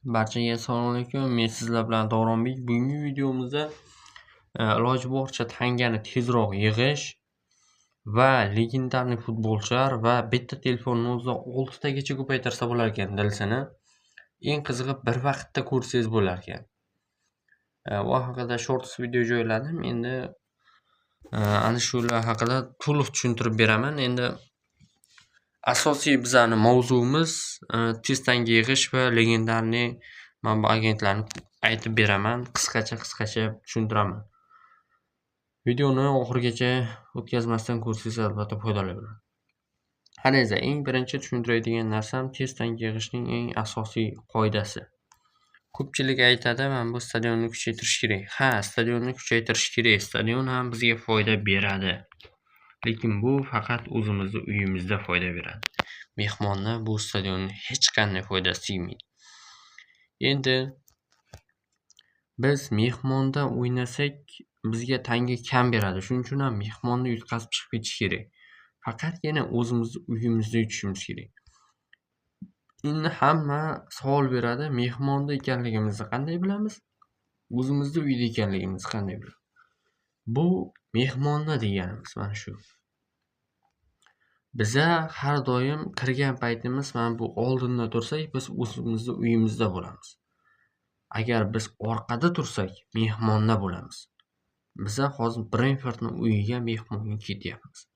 Barchaga assalomu alaykum. Men sizlar bilan Davronbek. Bugungi videomizda iloji boricha tangani tezroq yig'ish va legendarniy futbolchilar va bitta telefonni o'zida 6 tagacha ko'paytirsa bo'lar ekan dilsini. Eng qizig'i bir vaqtda ko'rsangiz bo'lar ekan. Bu haqida shorts video joyladim. Endi ana shular haqida to'liq tushuntirib beraman. Endi asosiy bizani mavzuimiz tez tanga yig'ish va legendarniy manba agentlarni aytib beraman. Qisqacha tushuntiraman. Videoni oxirigacha o'tkazmasdan ko'rsangiz albatta foydali bo'ladi. Qanday eng birinchi tushuntiradigan narsam tez tanga yig'ishning eng asosiy qoidasi. Ko'pchilik aytadi, mana bu stadionni kuchaytirish kerak. Ha, stadionni kuchaytirish kerak. Stadion ham bizga foyda beradi. Lekin bu faqat o'zimizning uyimizda foyda beradi. Mehmonni bu stadionning hech qanday foydasi tegmaydi. Endi biz mehmonda o'ynasak bizga tanga kam beradi. Shuning uchun ham mehmonni yutqazib chiqib ketish kerak. Faqatgina o'zimizning uyimizda yutishimiz kerak. Endi hamma savol beradi, mehmonda ekanligimizni qanday bilamiz? O'zimizning uyda ekanligimizni qanday bilamiz? Bu mehmonni deganimiz mana shu. Biza har doim kirgan paytimiz mana bu oldinda tursak, biz o'zimizning uyimizda bo'lamiz. Agar biz orqada tursak, mehmonda bo'lamiz. Biza hozir Brentfordning uyiga mehmonga ketyapmiz.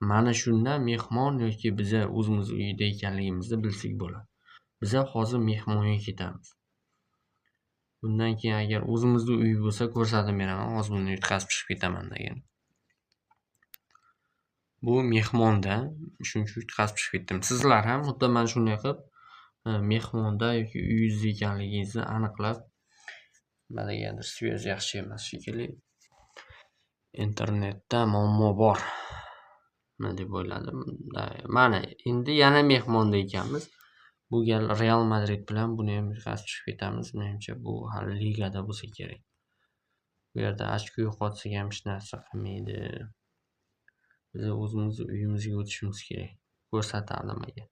Mana shunda mehmon yoki biza o'zimiz uyida ekanligimizni bilsak bo'ladi. Biza hozir mehmonga ketamiz. Bundan keyin agar o'zimizning uy bo'lsa ko'rsatib beraman, hozir buni yutqazib chiqib ketaman degan. Bu mehmonda, shuning uchun yutqazib chiqib ketdim. Sizlar ham xuddi mana shunday qilib mehmonda yoki uyingizda ekanligingizni aniqlab, nimagadir svyoz yaxshi emas shekilli. Internetda muammo bor. deb o'yladim. Mana endi yana mehmonda ekanmiz. Bu gal Real Madrid bilan buni ham yutqazib chiqib ketamiz. Menimcha bu hali ligada bo'lsa kerak. Bu yerda ochko yo'qotsak ham hech narsa qilmaydi. Biz o'zimizning uyimizga o'tishimiz kerak. Ko'rsatadi menga.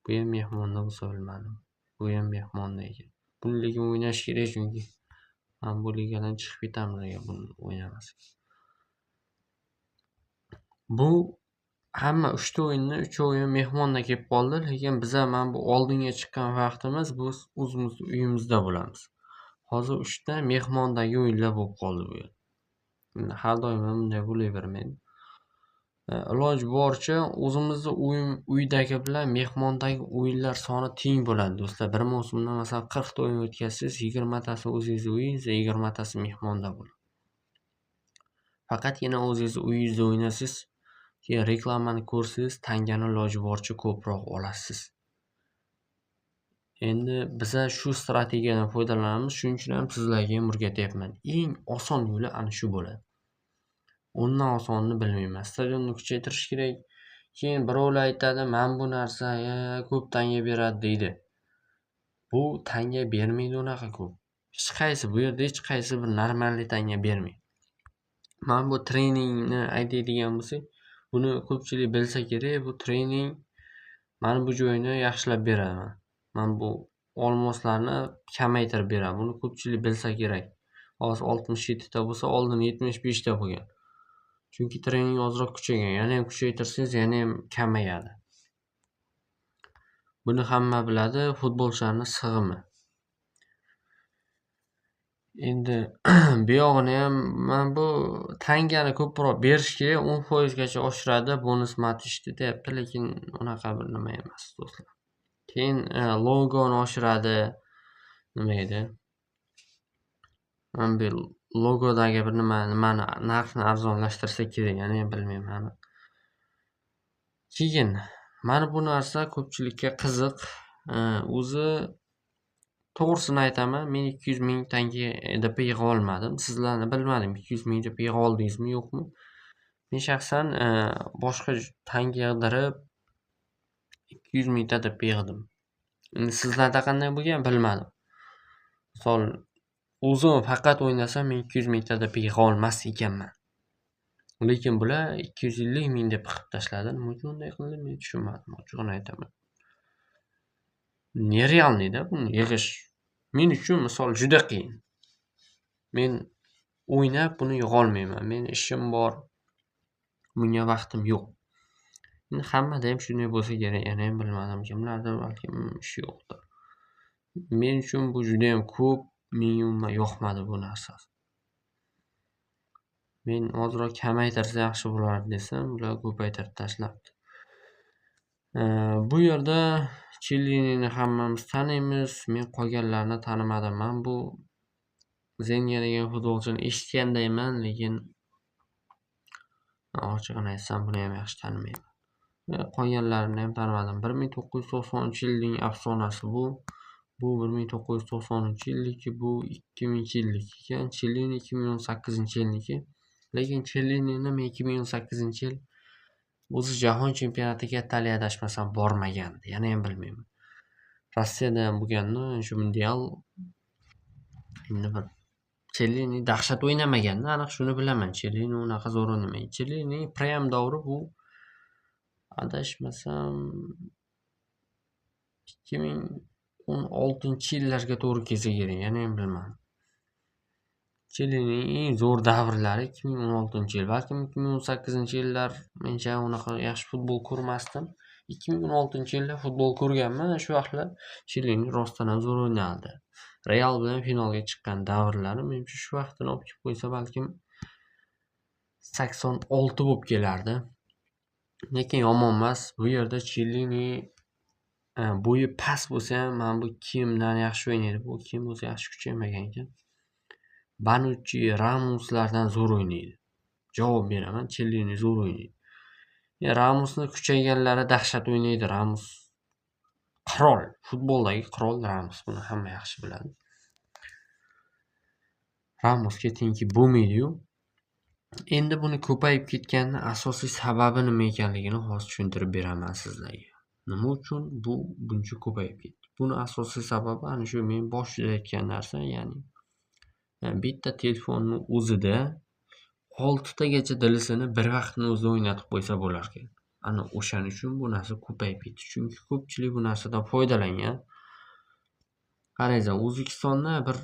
Bu ham mehmonda bo'lsa bilmadim. Bu ham mehmonda ekan. Buni lekin o'ynash kerak chunki men bu ligadan chiqib ketamiz agar buni o'ynamasak. Bu hamma 3 ta o'yinni 3-ovi mehmonda kelib qoldi, lekin biz ham bu oldinga chiqqan vaqtimiz biz o'zimizning uyimizda bo'lamiz. Hozir 3 ta mehmondagi o'yinlar bo'lib qoldi bu yer. Endi har doim bunday bo'lavermaydi. Iloji boricha o'zimizning uydagi bilan mehmondagi o'yinlar soni teng bo'ladi do'stlar. Bir mavsumda masalan 40 ta o'yin o'tkazsangiz, 20 tasi o'zingizning uyingizda, 20 tasi mehmonda bo'ladi. Faqatgina o'zingizning uyingizda o'ynasiz, keyin reklamani ko'rsangiz, tangani iloji boricha ko'proq olasiz. Endi biz shu strategiyadan foydalanamiz, shuning uchun ham sizlarga ham o'rgatyapman. Eng oson yo'li ana shu bo'ladi. Undan osonni bilmayman. Stadionni kuchaytirish kerak. Keyin birovlar aytadi, "Men bu narsa ko'p tanga beradi" deydi. Bu tanga bermaydi unaqa ko'p. Hech qaysi bu yerda hech qaysi bir normalniy tanga bermaydi. Men bu treningni aytadigan bo'lsak, buni ko'pchilik bilsa kerak. Bu trening mana bu joyini yaxshilab beradi. Men bu olmoslarni kamaytirib beradi. Buni ko'pchilik bilsa kerak. Hozir 67 ta bo'lsa, oldin 75 ta bo'lgan. Chunki trening ozroq kuchaygan. Yana ham kuchaytirsangiz, yana ham kamayadi. Buni hamma biladi, futbolchilarning sig'imi. Endi bu yog'ini ham men bu tangani ko'proq berish kerak, 10% gacha oshiradi, bonus matishdi deyapti, lekin unaqa bir nima emas do'stlar. Keyin logoni oshiradi. Nima edi? Men bu logodagi bir nimani narxini arzonlashtirsa kerak, yana ham bilmayman. Keyin mana bu narsa ko'pchilikka qiziq. O'zi to'g'risini aytaman, men 200 ming tanga deb yig'a olmadim. Sizlarni bilmadim, 200 ming deb yig'a oldingizmi, yo'qmi? Men shaxsan boshqa tanga yig'dirib 200 ming ta deb yig'dim. Endi sizlarda qanday bo'lgan bilmadim. Misol o'zim faqat o'ynasam men 200 ming ta deb yig'a olmas ekanman. Lekin bular 250 ming deb qilib tashladi. Nima uchun unday qildi men tushunmadim, ochig'ini aytaman. Nerealniyda buni yig'ish. Men uchun misol juda qiyin. Men o'ynab buni yig'olmayman. Men ishim bor. Bunga vaqtim yo'q. Endi hammada ham shunday bo'lsa kerak. Yanayam bilmadim, kimlardir balkim ishi yo'qdir. Men uchun bu judayam ko'p. Menga umuman yoqmadi bu narsa. Men ozroq kamaytirsa yaxshi bo'lardi desam, ular ko'paytirib tashlabdi. Bu yerda Chillinini hammamiz taniymiz. Men qolganlarni tanimadim. Men bu Zenga degan futbolchini eshitgandayman, lekin ochig'ini aytsam buni ham yaxshi tanimayman. Qolganlarini ham tanimadim. 1990-yilning afsonasi bu. Bu 1990-yilniki, bu 2000-yilniki ekan. Chillini 2018-yilniki. Lekin Chillinini men 2018-yil o'zi jahon chempionatiga Italiya adashmasam bormagandi. Yana ham bilmayman. Rossiyada ham bo'lganmi, shu mundial endi bir Chillini dahshat o'ynamaganda, aniq shuni bilaman. Chillini unaqa zo'r o'ynamaydi. Chillini prime davri bu adashmasam 2016-yillarga to'g'ri kelsa kerak, yana ham bilmadim. Chillining eng zo'r davrlari 2016-yil, balkim 2018-yillar mencha unaqa yaxshi futbol ko'rmasdim. 2016-yilda futbol ko'rganman, shu vaqtlar Chillini rostdan ham zo'r o'ynardi. Real bilan finalga chiqqan davrlari menimcha shu vaqtini olib kelib qo'ysa balkim 86 bo'lib kelardi. Lekin yomon emas. Bu yerda Chillini bo'yi past bo'lsa ham, mana bu Kimdan yaxshi o'ynaydi. Bu Kim o'zi yaxshi kuchaymagan ekan. Bonucci, Ramoslardan zo'r o'ynaydi. Javob beraman, Chillini zo'r o'ynaydi. Ramosni kuchayganlari dahshat o'ynaydi. Ramos qirol, futboldagi qirol Ramos. Buni hamma yaxshi biladi. Ramosga tengki bo'lmaydi-yu. Endi buni ko'payib ketganning asosiy sababi nima ekanligini hozir tushuntirib beraman sizlarga. Nima uchun bu buncha ko'payib ketdi? Buni asosiy sababi ana shu men boshida aytgan narsa, ya'ni bitta telefonning o'zida 6 tagacha DLSini bir vaqtning o'zida o'ynatib qo'ysa bo'lar ekan. Ana o'shaning uchun bu narsa ko'payib ketdi. Chunki ko'pchilik bu narsadan foydalangan. Qaranglar, O'zbekistonda bir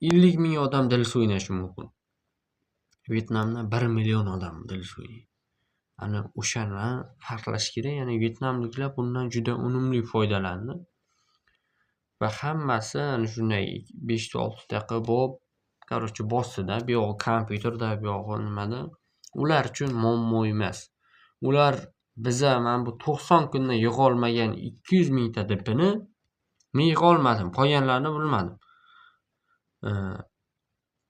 50 ming odam DLS o'ynashi mumkin. Vyetnamda 1 million odam DLS o'ynaydi. Ana o'shani farqlash kerak. Ya'ni vyetnamliklar bundan juda unumli foydalandi. Va hammasi ana shunday 5-6 daqiqa bo'lib, bossida, bu yog'i kompyuterda, bu yog'i nimada. Ular uchun muammo emas. Ular biza men bu 90 kunda yig'olmagan 200 mingta dipini men yig'olmadim, qolganlarini bilmadim.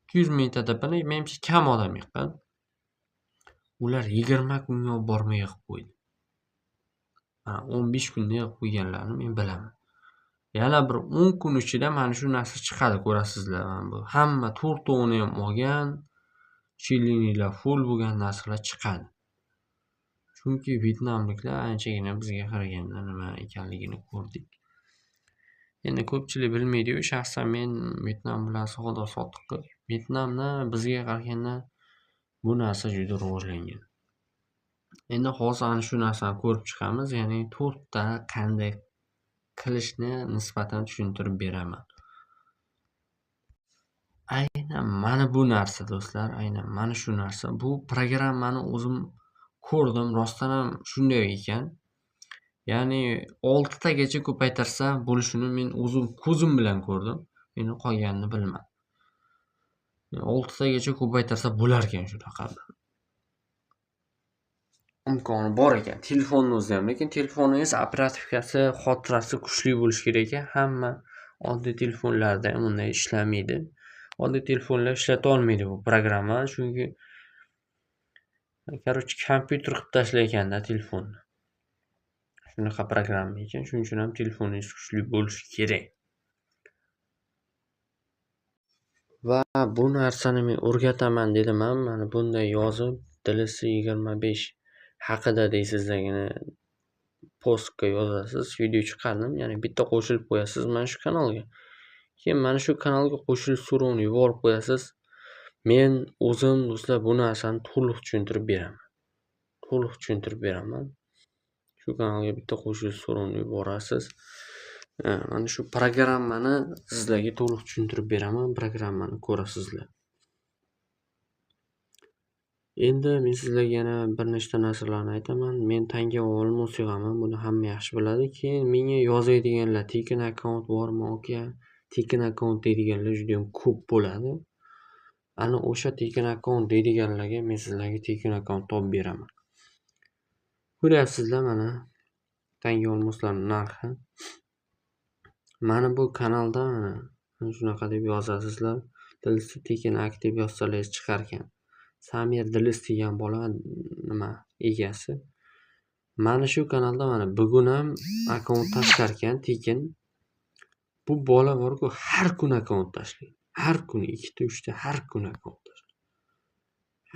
200 mingta dipini menimcha kam odam yiqqan. Ular 20 kunga olib bormay yig'ib qo'ydi. 15 kunda yig'ib qo'yganlarini men bilaman. Yana bir 10 kun ichida mana shu narsa chiqadi, ko'rasizlar. Bu hamma to'rtovini ham olgan, Chillinilar full bo'lgan narsalar chiqadi. Chunki vyetnamliklar anchagina bizga qaraganda nima ekanligini ko'rdik. Endi ko'pchilik bilmaydi-yu, shaxsan men Vyetnam bilan savdo sotiq qilib, Vyetnamda bizga qaraganda bu narsa juda rivojlangan. Endi hozir ana shu narsani ko'rib chiqamiz, ya'ni 4 ta qanday qilishni nisbatan tushuntirib beraman. Aynan mana bu narsa do'stlar, aynan mana shu narsa. Bu programmani o'zim ko'rdim, rostdan ham shunday ekan. Ya'ni 6 tagacha ko'paytirsa bo'lishini men o'zim ko'zim bilan ko'rdim. Endi qolganini bilmadim. 6 tagacha ko'paytirsa bo'lar ekan shunaqa. Imkoni bor ekan. Telefonni o'zida ham, lekin telefoningiz operativkasi, xotirasi kuchli bo'lishi kerak ekan. Hamma oddiy telefonlarda ham unday ishlamaydi. Oddiy telefonlar ishlata olmaydi bu programma, chunki kompyuter qilib tashlayotganda telefonni. Shunaqa programma ekan, shuning uchun ham telefoningiz kuchli bo'lishi kerak. Va bu narsani men o'rgataman dedim ham, mana bunday yozib, DLS 25 haqida deysizlargina postga yozasiz, video chiqardim, ya'ni bitta qo'shilib qo'yasiz mana shu kanalga. Keyin mana shu kanalga qo'shilish so'rovini yuborib qo'yasiz. Men o'zim do'stlar bu narsani to'liq tushuntirib beraman. shu kanalga bitta qo'shilish so'rovini yuborasiz. Mana shu programmani sizlarga to'liq tushuntirib beraman. Programmani ko'rasizlar. Endi men sizlarga yana bir nechta narsalarni aytaman. Men tanga va olmos yig'aman. Buni hamma yaxshi biladi. Keyin menga yozadiganlar, Tekin akkaunt bormi aka? Tekin akkaunt deydiganlar juda ham ko'p bo'ladi. Ana o'sha Tekin akkaunt deydiganlarga men sizlarga Tekin akkaunt topib beraman. Ko'ryapsizlar mana tanga olmoslarning narxi. Mana bu kanalda mana shunaqa deb yozasizlar. Dilsi Tekin ak deb yozsangiz chiqar ekan. Samir Dilis degan bola nima egasi. Mana shu kanalda mana bugun ham akkaunt tashlar ekan Tekin. Bu bola bor-ku, har kun akkaunt tashlaydi. Har kuni 2-3 ta har kun akkaunt tashlaydi.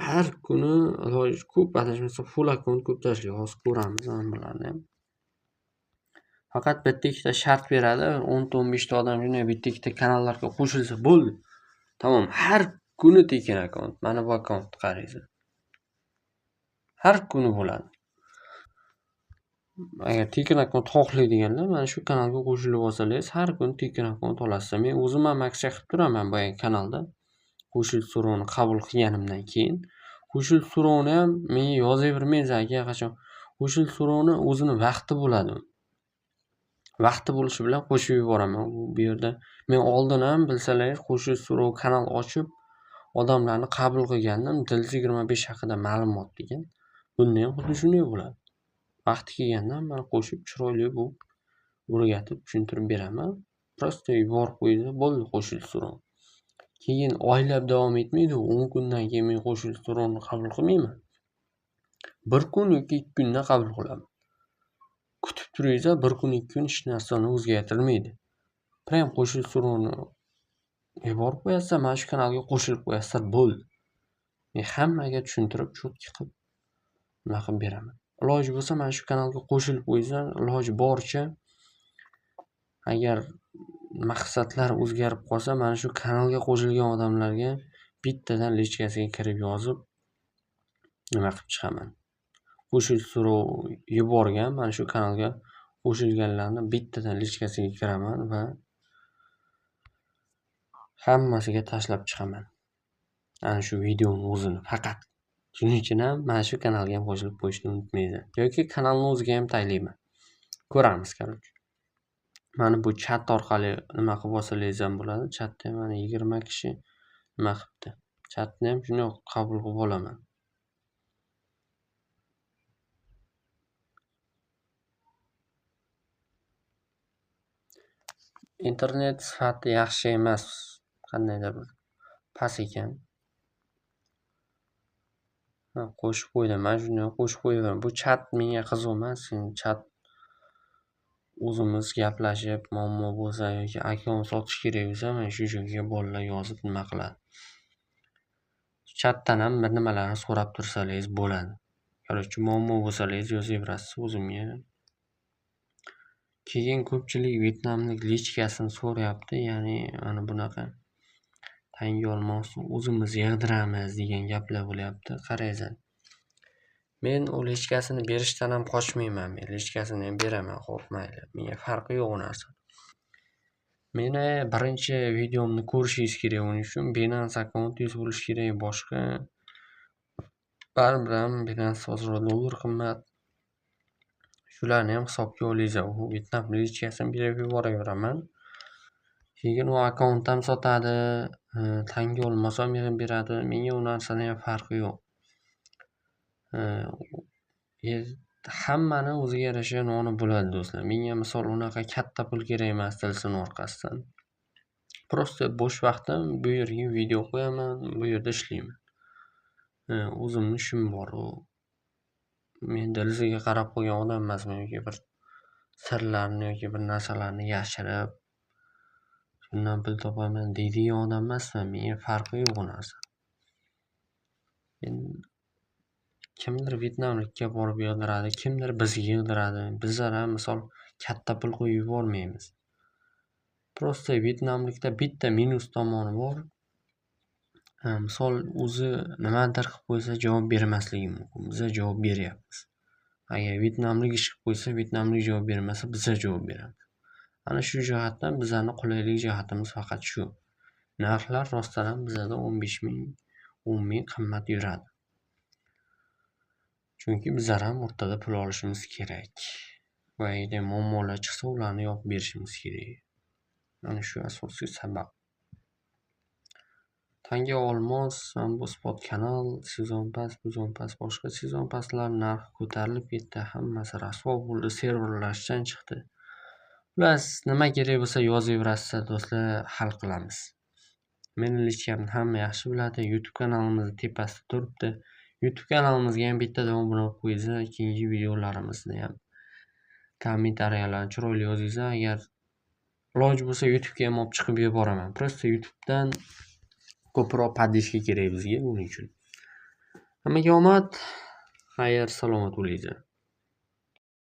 Har kuni iloji ko'p adashmasa full akkaunt ko'p tashlaydi. Hozir ko'ramiz bularni ham. Faqat bitta ikkita shart beradi. 10-15 ta odam shunday bitta ikkita kanallarga qo'shilsa bo'ldi. Tamom, har kuni Tekin akkaunt. Mana bu akkauntni qaraysiz. Har kuni bo'ladi. Agar Tekin akkaunt xohlaydiganlar mana shu kanalga qo'shilib olsangiz, har kuni Tekin akkaunt olasiz. Men o'zim ham aksiya qilib turaman boya kanalda. Qo'shilish so'rovini qabul qilganimdan keyin qo'shilish so'rovini ham menga yozavermaysiz aka qachon. Qo'shilish so'rovini o'zini vaqti bo'ladi. Vaqti bo'lishi bilan qo'shib yuboraman. Bu yerda men oldin ham bilsalaringiz qo'shilish so'rov kanal ochib odamlarni qabul qilgandim. Dilsi 25 haqida ma'lumot degan. Bunda ham xuddi shunday bo'ladi. Vaqti kelganda men qo'shib chiroyli bu o'rgatib tushuntirib beraman. Prosta yuborib qo'yinglar, bo'ldi qo'shilish so'rov. Keyin oylab davom etmaydi, 10 kundan keyin men qo'shilish so'rovini qabul qilmayman. 1 kun yoki 2 kunda qabul qilaman. Kutib turinglar, 1 kun 2 kun hech narsani o'zgartirilmaydi. Prям qo'shilish so'rovini yuborib qo'yasizlar, mana shu kanalga qo'shilib qo'yasizlar, bo'ldi. Men hammaga tushuntirib, cho'tki qilib nima qilib beraman. Iloji bo'lsa mana shu kanalga qo'shilib qo'yinglar, iloji boricha agar maqsadlar o'zgarib qolsa, mana shu kanalga qo'shilgan odamlarga bittadan lichkasiga kirib yozib nima qilib chiqaman. Qo'shilish so'rov yuborgan, mana shu kanalga qo'shilganlarni bittadan lichkasiga kiraman va hammasiga tashlab chiqaman. Ana shu videoni o'zini faqat. Shuning uchun ham mana shu kanalga ham qo'shilib qo'yishni unutmanglar. Yoki kanalni o'ziga ham taylayman. Ko'ramiz, короче. Mana bu chat orqali nima qilib olsangiz ham bo'ladi. Chatda mana 20 kishi nima qilibdi. Chatni ham shunday qabul qilib olaman. Internet sifati yaxshi emas, qandaydir bir past ekan. Qo'shib qo'ydim. Mana shunday qo'shib qo'yaman. Bu chat menga qiziq emas. Chat o'zimiz gaplashib, muammo bo'lsa yoki akkaunt sotish kerak bo'lsa, mana shu joyga bolalar yozib nima qiladi. Chatdan ham bir nimalarni so'rab tursangiz bo'ladi. Короче, muammo bo'lsangiz yozaverasiz o'zimga. Keyin ko'pchilik Vyetnamlik lichkasini so'rayapti, ya'ni mana bunaqa tanga olmosni o'zimiz yig'diramiz degan gaplar bo'lyapti. Qaranglar. Men u lichkasini berishdan ham qochmayman. Men lichkasini ham beraman, xo'p mayli. Menga farqi yo'q u narsa. Meni birinchi videomni ko'rishingiz kerak, uning uchun Binance akkauntingiz bo'lishi kerak, boshqa baribir ham Binance hozir dollar qimmat. Shularni ham hisobga olinglar. U Vyetnam lichkasini berib yuboraveraman. Keyin u akkaunt ham sotadi, tanga olmos ham beradi. Menga u narsani ham farqi yo'q. Hammani o'ziga yarasha noni bo'ladi do'stlar. Menga misol unaqa katta pul kerak emas Dilsini orqasidan. Prosta bo'sh vaqtim bu yerga video qo'yaman, bu yerda ishlayman. O'zimning ishim bor. Men Dilsiga qarab qo'ygan odam emasman yoki bir sirlarni yoki bir narsalarni yashirib shundan pul topaman deydigan odam emasman. Menga farqi yo'q u narsa. Kimdir Vyetnamlikka borib yig'diradi, kimdir bizga yig'diradi. Bizlar ham misol katta pul qo'yib yubormaymiz. Prosta Vyetnamlikda bitta minus tomoni bor. Misol o'zi nimadir qilib qo'ysa javob bermasligi mumkin. Biz javob beryapmiz. Agar vyetnamlik ish qilib qo'ysa, vyetnamlik javob bermasa, biza javob beramiz. Ana shu jihatdan bizani qulaylik jihatimiz faqat shu. Narxlar rostdan ham bizada 15 ming, 10 ming qimmat yuradi. Chunki bizlar ham o'rtada pul olishimiz kerak. Va agar muammolar chiqsa, ularni yopib berishimiz kerak. Mana shu asosiy sabab. Tanga olmos, Sambo Sport kanal, sezon pas, boshqa sezon paslar narxi ko'tarilib ketdi. Hammasi rasvo bo'ldi, serverlar ishdan chiqdi. Xullas, nima kerak bo'lsa yozaverasizlar do'stlar, hal qilamiz. Meni lichkamni hamma yaxshi biladi. YouTube kanalimizni tepasida turibdi. YouTube kanalimizga ham bittadan obuna bo'lib qo'yinglar, keyingi videolarimizni ham kommentariyalarni chiroyli yozinglar. Agar iloji bo'lsa YouTubega ham olib chiqib yuboraman. Prosta YouTubedan ko'proq podishka kerak bizga, buning uchun. Hammaga omad, xayr, salomat bo'linglar.